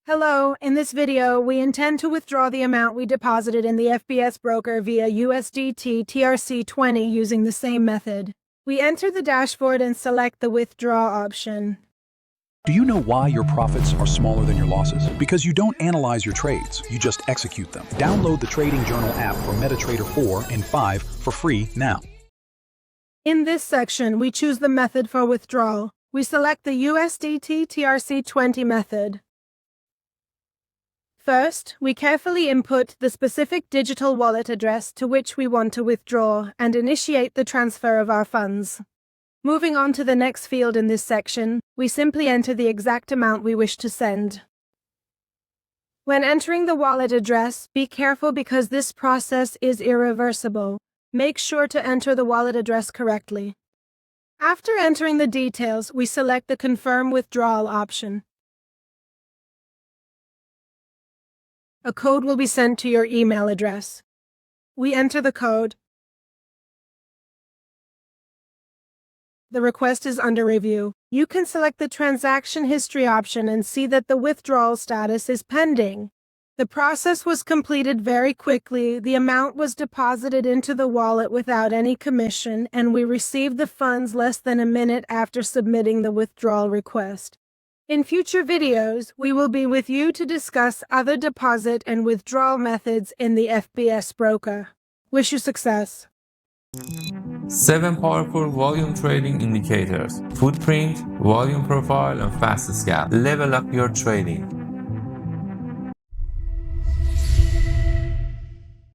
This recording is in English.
Hello, in this video, we intend to withdraw the amount we deposited in the FBS Broker via USDT TRC20 using the same method. We enter the dashboard and select the withdraw option. Do you know why your profits are smaller than your losses? Because you don't analyze your trades, you just execute them. Download the Trading Journal app for MetaTrader 4 and 5 for free now. In this section, we choose the method for withdrawal. We select the USDT TRC20 method. First, we carefully input the specific digital wallet address to which we want to withdraw and initiate the transfer of our funds. Moving on to the next field in this section, we simply enter the exact amount we wish to send. When entering the wallet address, be careful because this process is irreversible. Make sure to enter the wallet address correctly. After entering the details, we select the Confirm Withdrawal option. A code will be sent to your email address. We enter the code. The request is under review. You can select the Transaction History option and see that the withdrawal status is pending. The process was completed very quickly, the amount was deposited into the wallet without any commission, and we received the funds less than a minute after submitting the withdrawal request. In future videos, we will be with you to discuss other deposit and withdrawal methods in the FBS Broker. Wish you success. 7 powerful volume trading indicators: footprint, volume profile, and fast scalp. Level up your trading.